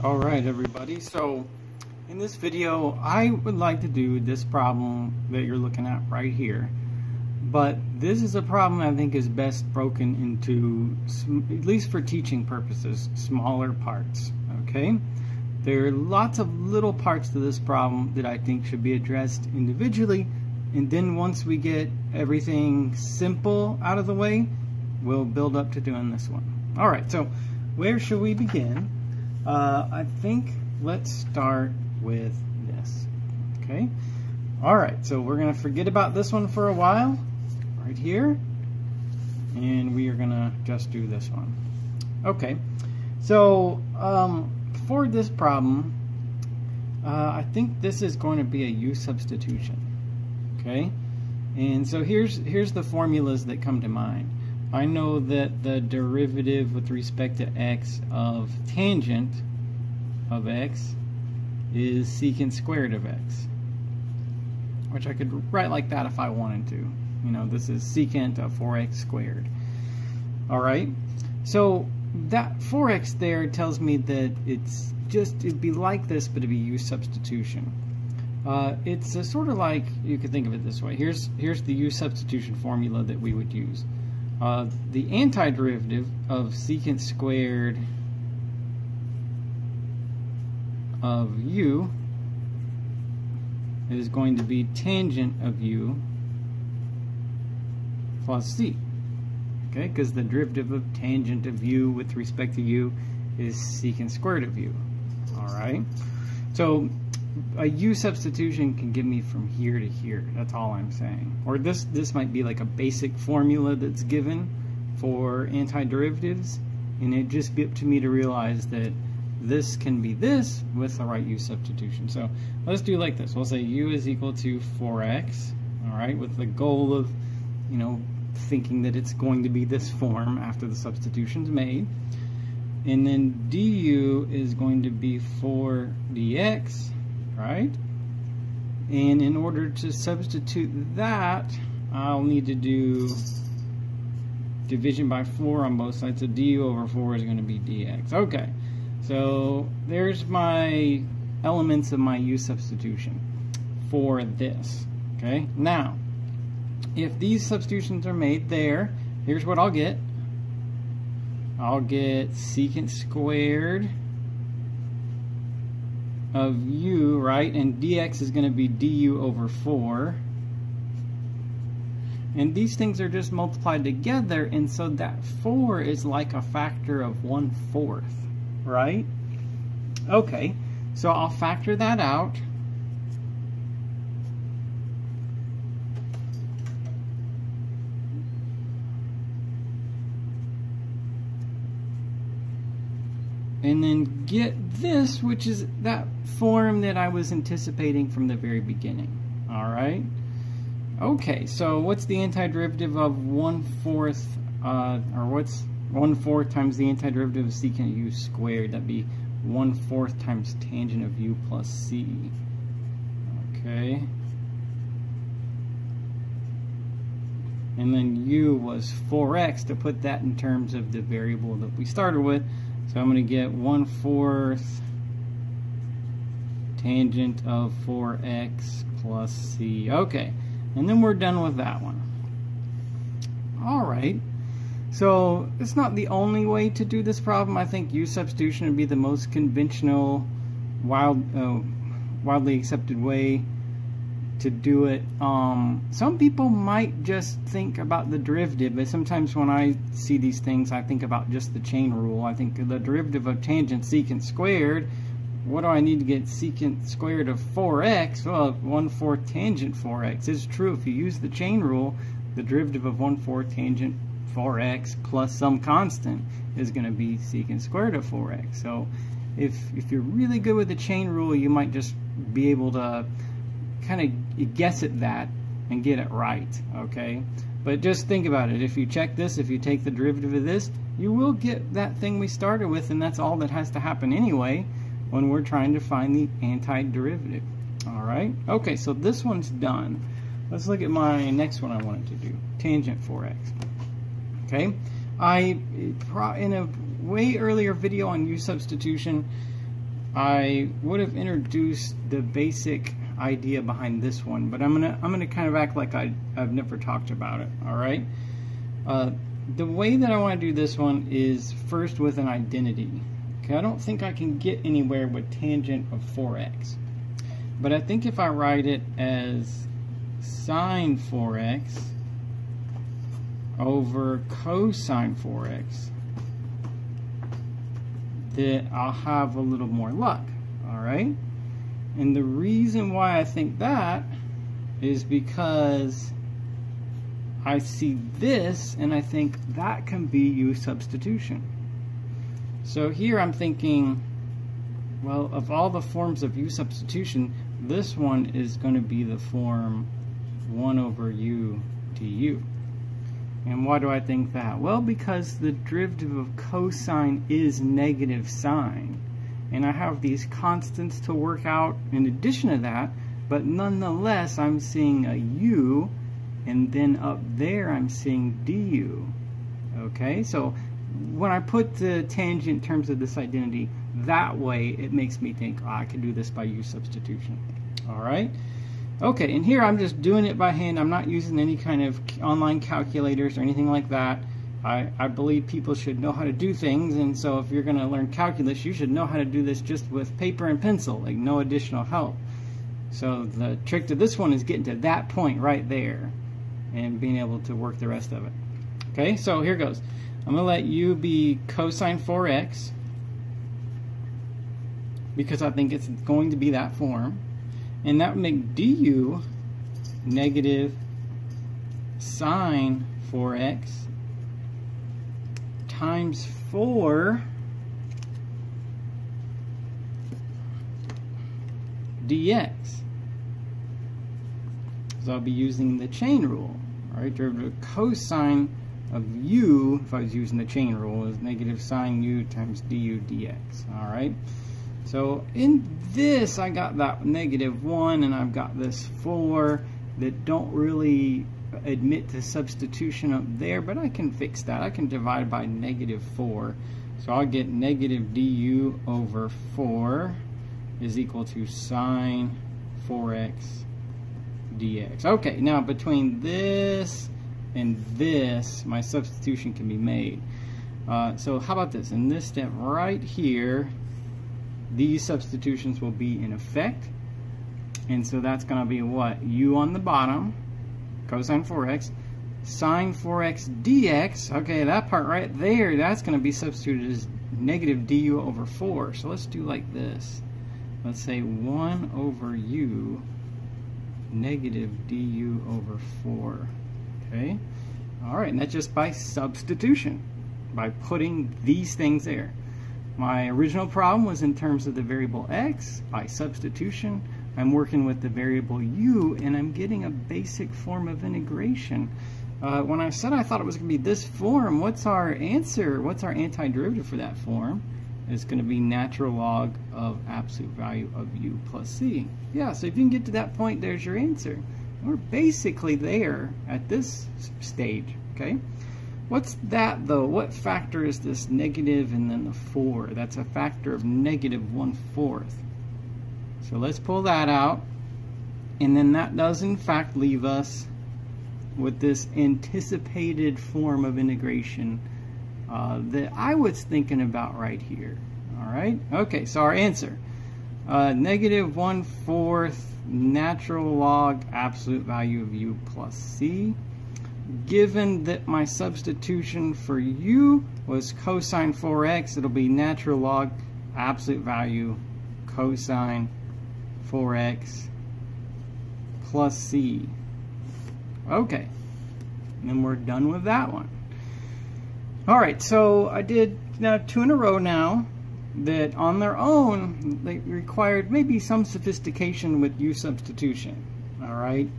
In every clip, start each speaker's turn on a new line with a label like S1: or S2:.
S1: Alright everybody, so in this video I would like to do this problem that you're looking at right here, but this is a problem I think is best broken into, at least for teaching purposes, smaller parts. Okay, there are lots of little parts to this problem that I think should be addressed individually, and then once we get everything simple out of the way, we'll build up to doing this one. Alright, so where should we begin? I think let's start with this. Okay. Alright, so we're going to forget about this one for a while, right here, and we are going to just do this one. Okay, so for this problem, I think this is going to be a U substitution. Okay, and so here's the formulas that come to mind. I know that the derivative with respect to x of tangent of x is secant squared of x, which I could write like that if I wanted to. You know, this is secant of 4x squared. Alright, so that 4x there tells me that it'd be like this, but it'd be U substitution. It's a sort of like, you could think of it this way. Here's the U substitution formula that we would use. The antiderivative of secant squared of u is going to be tangent of u plus c. Okay, because the derivative of tangent of u with respect to u is secant squared of u. Alright, so a U substitution can get me from here to here. That's all I'm saying. Or this might be like a basic formula that's given for antiderivatives, and it'd just be up to me to realize that this can be this with the right U substitution. So let's do like this. We'll say U is equal to 4x, alright, with the goal of, you know, thinking that it's going to be this form after the substitution's made. And then du is going to be 4 dx, right? And in order to substitute that, I'll need to do division by 4 on both sides. So du over 4 is going to be dx. Okay, so there's my elements of my U substitution for this. Okay, now if these substitutions are made there, here's what I'll get. I'll get secant squared of u, right, and dx is going to be du over 4, and these things are just multiplied together, and so that 4 is like a factor of 1/4, right? Okay, so I'll factor that out, and then get this, which is that form that I was anticipating from the very beginning. Alright? Okay, so what's the antiderivative of 1/4, or what's 1/4 times the antiderivative of secant u squared? That'd be 1/4 times tangent of u plus c. Okay. And then u was 4x, to put that in terms of the variable that we started with. So I'm going to get 1/4 tangent of 4x plus c. Okay, and then we're done with that one. Alright, so it's not the only way to do this problem. I think U substitution would be the most conventional, widely accepted way to do it. Some people might just think about the derivative, but sometimes when I see these things, I think about just the chain rule. I think the derivative of tangent secant squared, what do I need to get secant squared of 4x? Well, 1/4 tangent 4x. It's true, if you use the chain rule, the derivative of 1/4 tangent 4x plus some constant is going to be secant squared of 4x. So if you're really good with the chain rule, you might just be able to kind of guess at that and get it right. Okay, but just think about it. If you check this, if you take the derivative of this, you will get that thing we started with, and that's all that has to happen anyway when we're trying to find the antiderivative. Alright, okay, so this one's done. Let's look at my next one I wanted to do, tangent 4x. Okay, in a way earlier video on U substitution, I would have introduced the basic idea behind this one, but I'm gonna kind of act like I've never talked about it. All right. The way that I want to do this one is first with an identity. Okay, I don't think I can get anywhere with tangent of 4x, but I think if I write it as sine 4x over cosine 4x, that I'll have a little more luck. All right. And the reason why I think that is because I see this and I think that can be U substitution. So here I'm thinking, well, of all the forms of U substitution, this one is going to be the form 1 over U du. And why do I think that? Well, because the derivative of cosine is negative sine. And I have these constants to work out in addition to that, but nonetheless I'm seeing a U, and then up there I'm seeing du. Okay, so when I put the tangent in terms of this identity that way, it makes me think, oh, I can do this by U substitution. All right. Okay, and here I'm just doing it by hand. I'm not using any kind of online calculators or anything like that. I believe people should know how to do things, and so if you're going to learn calculus, you should know how to do this just with paper and pencil, like no additional help. So the trick to this one is getting to that point right there and being able to work the rest of it. Okay, so here goes. I'm going to let U be cosine 4x because I think it's going to be that form. And that would make du negative sine 4x times 4 dx. So I'll be using the chain rule. All right, derivative of cosine of u, if I was using the chain rule, is negative sine u times du dx. All right. So in this, I got that -1, and I've got this 4 that don't really admit to substitution up there, but I can fix that. I can divide by -4. So I'll get negative du over 4 is equal to sine 4x dx. Okay, now between this and this, my substitution can be made. So how about this? In this step right here, these substitutions will be in effect, and so that's going to be what? U on the bottom, cosine 4x, sine 4x dx. Okay, that part right there, that's going to be substituted as negative du over 4. So let's do like this. Let's say 1 over u negative du over 4. Okay, all right, and that's just by substitution, by putting these things there. My original problem was in terms of the variable x. By substitution, I'm working with the variable u, and I'm getting a basic form of integration. When I said I thought it was going to be this form, what's our answer? What's our antiderivative for that form? It's going to be natural log of absolute value of u plus c. Yeah, so if you can get to that point, there's your answer. We're basically there at this stage, okay? What's that though? What factor is this negative and then the 4? That's a factor of -1/4. So let's pull that out. And then that does in fact leave us with this anticipated form of integration that I was thinking about right here. All right. Okay, so our answer, -1/4 natural log absolute value of u plus c. Given that my substitution for u was cosine 4x, it'll be natural log absolute value cosine 4x plus c. Okay, and then we're done with that one. All right, so I did now 2 in a row now that on their own they required maybe some sophistication with u substitution. All right.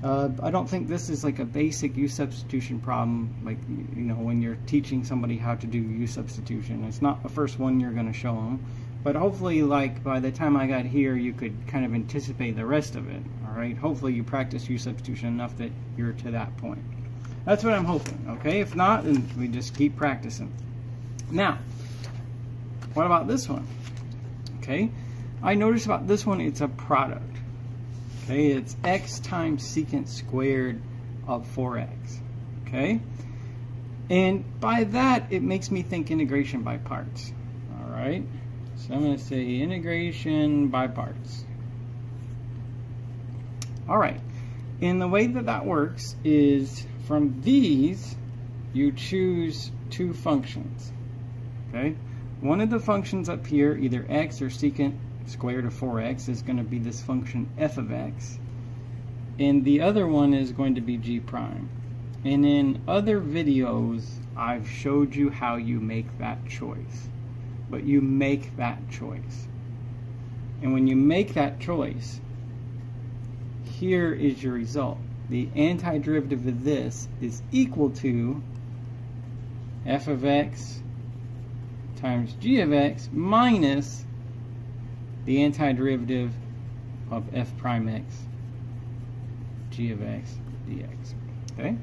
S1: I don't think this is like a basic U substitution problem, like, you know, when you're teaching somebody how to do U substitution. It's not the first one you're going to show them, but hopefully, like, by the time I got here, you could kind of anticipate the rest of it. All right, hopefully you practice U substitution enough that you're to that point. That's what I'm hoping. Okay, if not, then we just keep practicing. Now, what about this one? Okay, I noticed about this one, it's a product. Okay, it's x times secant squared of 4x. Okay, and by that it makes me think integration by parts. All right, so I'm going to say integration by parts. All right, and the way that that works is from these you choose two functions. Okay, one of the functions up here, either x or secant squared of 4x, is going to be this function f of x, and the other one is going to be g prime. And in other videos I've showed you how you make that choice, but you make that choice, and when you make that choice, here is your result. The antiderivative of this is equal to f of x times g of x minus the antiderivative of f prime x g of x dx. Okay,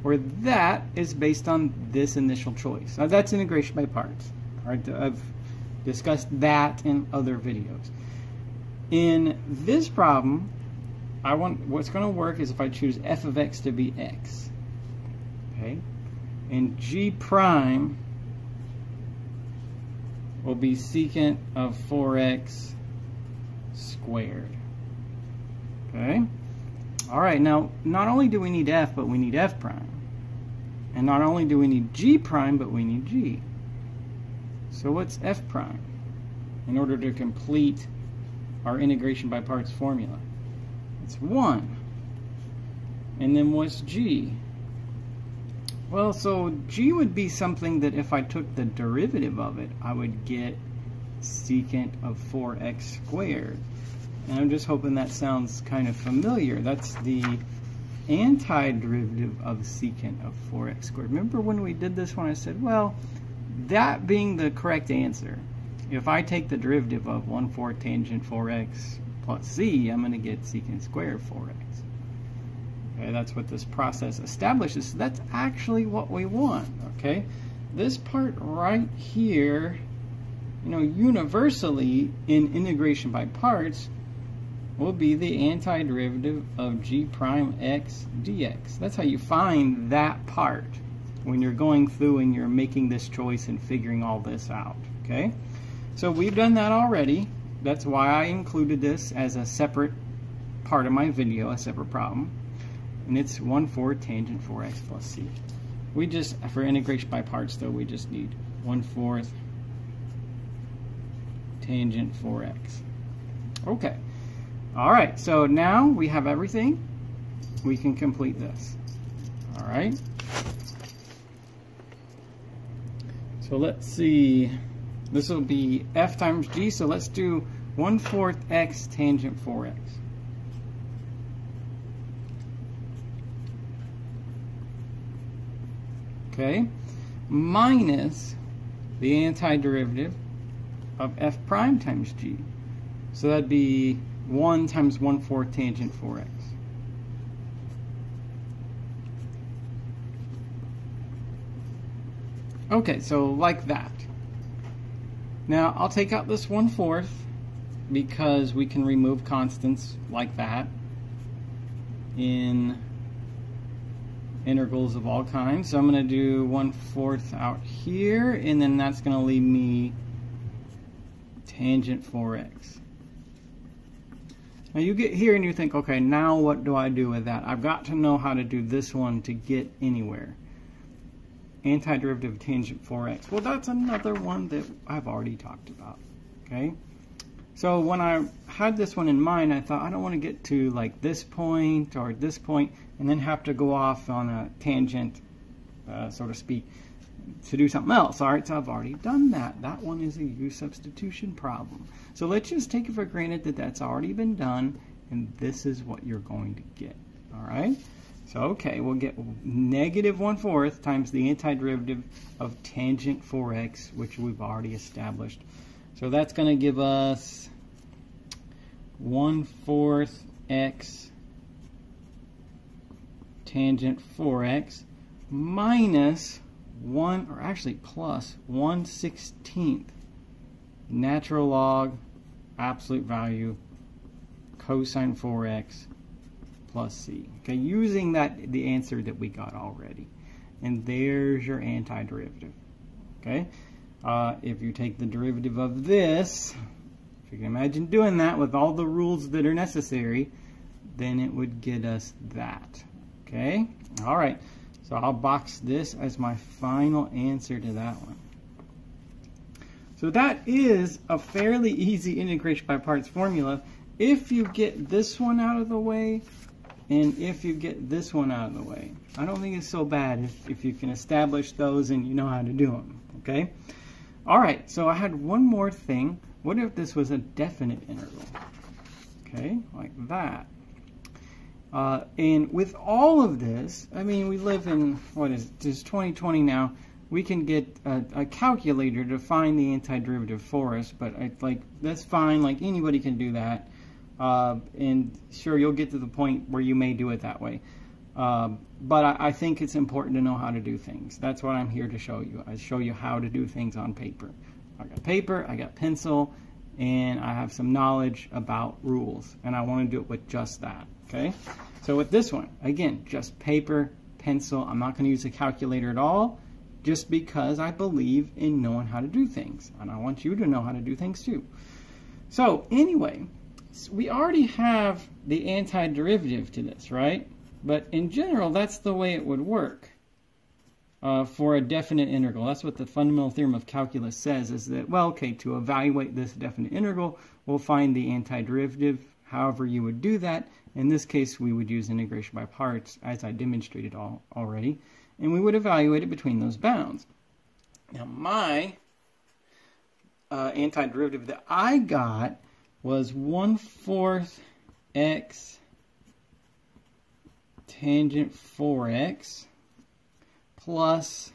S1: where that is based on this initial choice. Now that's integration by parts. All right, I've discussed that in other videos. In this problem, what's going to work is if I choose f of x to be x. Okay, and g prime will be secant of 4x squared. Okay? Alright, now not only do we need f, but we need f prime. And not only do we need g prime, but we need g. So what's f prime in order to complete our integration by parts formula? It's 1. And then what's g? Well, so g would be something that if I took the derivative of it, I would get secant of 4x squared. And I'm just hoping that sounds kind of familiar. That's the antiderivative of secant of 4x squared. Remember when we did this one, I said, well, that being the correct answer, if I take the derivative of 1/4 tangent 4x plus c, I'm going to get secant squared 4x. Okay, that's what this process establishes. So that's actually what we want. Okay, this part right here, you know, universally in integration by parts will be the antiderivative of g prime x dx. That's how you find that part when you're going through and you're making this choice and figuring all this out. Okay, so we've done that already. That's why I included this as a separate part of my video, a separate problem. And it's 1/4 tangent 4x plus c. We just, for integration by parts though, we just need 1/4 tangent 4x. Okay. Alright, so now we have everything. We can complete this. Alright. So let's see. This will be f times g, so let's do 1/4 x tangent 4x. Okay, minus the antiderivative of f prime times g. So that'd be 1 times 1/4 tangent 4x. Okay, so like that. Now I'll take out this 1/4 because we can remove constants like that in integrals of all kinds. So I'm going to do 1/4 out here, and then that's going to leave me tangent 4x. Now you get here and you think, okay, now what do I do with that? I've got to know how to do this one to get anywhere. Antiderivative of tangent 4x. Well, that's another one that I've already talked about. Okay, so when I had this one in mind, I thought I don't want to get to like this point or this point and then have to go off on a tangent, so to speak, to do something else. All right, so I've already done that. That one is a U substitution problem. So let's just take it for granted that that's already been done, and this is what you're going to get. All right. So, okay, we'll get negative 1/4 times the antiderivative of tangent 4x, which we've already established. So that's going to give us 1/4 x tangent 4x minus 1, or actually plus 1/16 natural log absolute value cosine 4x plus c. Okay, using the answer that we got already. And there's your antiderivative. Okay, if you take the derivative of this, if you can imagine doing that with all the rules that are necessary, then it would get us that. Okay, all right, so I'll box this as my final answer to that one. So that is a fairly easy integration by parts formula if you get this one out of the way and if you get this one out of the way. I don't think it's so bad if you can establish those and you know how to do them, okay? All right, so I had one more thing. What if this was a definite integral? Okay, like that. And with all of this, I mean, we live in, what is it, just 2020 now. We can get a calculator to find the antiderivative for us, but that's fine, like anybody can do that. And sure, you'll get to the point where you may do it that way. But I think it's important to know how to do things. That's what I'm here to show you. I show you how to do things on paper. I got paper, I got pencil, and I have some knowledge about rules. And I want to do it with just that, okay? So with this one, again, just paper, pencil. I'm not going to use a calculator at all, just because I believe in knowing how to do things. And I want you to know how to do things too. So anyway, we already have the antiderivative to this, right? But in general, that's the way it would work for a definite integral. That's what the fundamental theorem of calculus says, is that, well, okay, to evaluate this definite integral, we'll find the antiderivative, however you would do that. In this case, we would use integration by parts, as I demonstrated already, and we would evaluate it between those bounds. Now, my antiderivative that I got was 1/4 x tangent 4x plus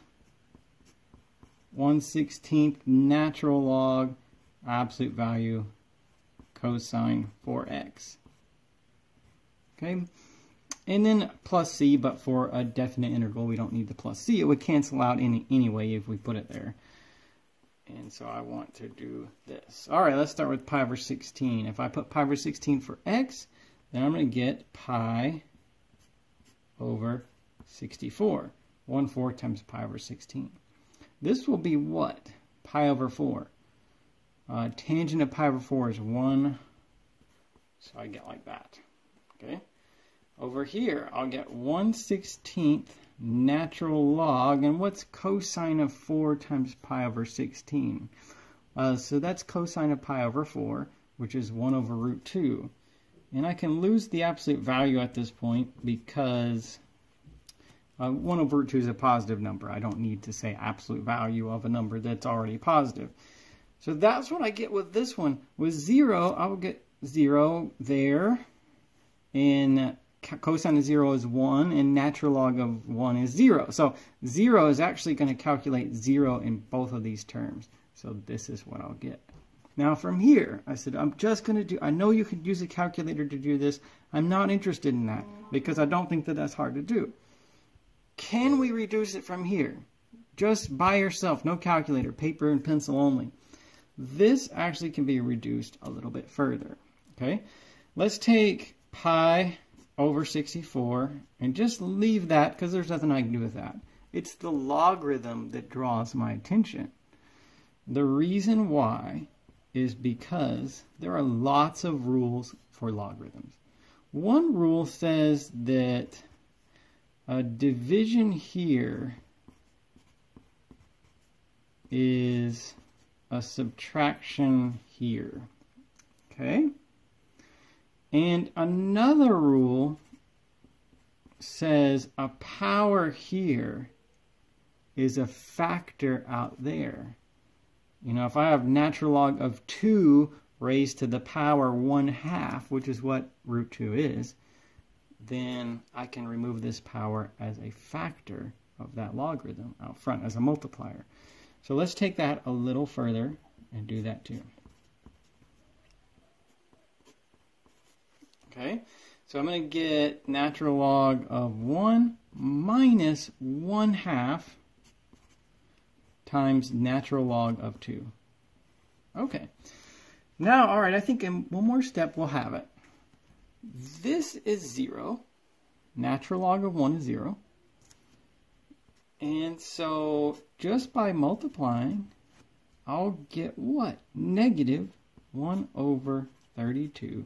S1: 1/16 natural log absolute value cosine 4x. Okay, and then plus c, but for a definite integral we don't need the plus c. It would cancel out anyway if we put it there. And so I want to do this. All right, let's start with pi over 16. If I put pi over 16 for x, then I'm going to get pi over 64. 1/4 times pi over 16. This will be what? Pi over 4. Tangent of pi over 4 is 1. So I get like that. Okay. Over here, I'll get 1/16 natural log. And what's cosine of 4 times pi over 16? So that's cosine of pi over 4, which is 1 over root 2. And I can lose the absolute value at this point because 1 over root 2 is a positive number. I don't need to say absolute value of a number that's already positive. So that's what I get with this one. With 0, I will get 0 there. And cosine of 0 is 1, and natural log of 1 is 0. So 0 is actually going to calculate 0 in both of these terms. So this is what I'll get. Now from here, I said, I'm just going to do, I know you could use a calculator to do this. I'm not interested in that because I don't think that that's hard to do. Can we reduce it from here? Just by yourself, no calculator, paper and pencil only. This actually can be reduced a little bit further. Okay, let's take pi over 64 and just leave that because there's nothing I can do with that. It's the logarithm that draws my attention. The reason why is because there are lots of rules for logarithms. One rule says that a division here is a subtraction here. Okay? And another rule says a power here is a factor out there. You know, if I have natural log of 2 raised to the power 1/2, which is what root 2 is, then I can remove this power as a factor of that logarithm out front as a multiplier. So let's take that a little further and do that too. Okay, so I'm going to get natural log of 1 minus 1/2 times natural log of 2. Okay, Now, all right, I think in one more step we'll have it. This is 0. Natural log of 1 is 0. And so just by multiplying, I'll get what? Negative 1 over 32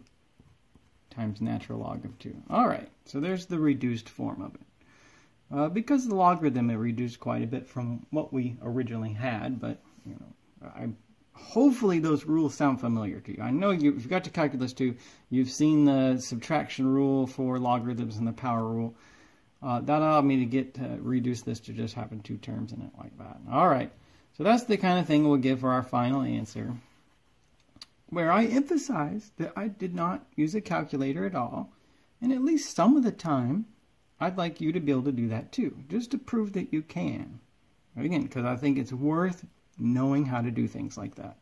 S1: times natural log of 2. All right, so there's the reduced form of it. Because the logarithm, it reduced quite a bit from what we originally had, but you know, hopefully those rules sound familiar to you. I know you've got to calculus too. You've seen the subtraction rule for logarithms and the power rule. That allowed me to get reduce this to just having 2 terms in it like that. All right, so that's the kind of thing we'll give for our final answer, where I emphasize that I did not use a calculator at all, and at least some of the time, I'd like you to be able to do that too, just to prove that you can. Again, because I think it's worth knowing how to do things like that.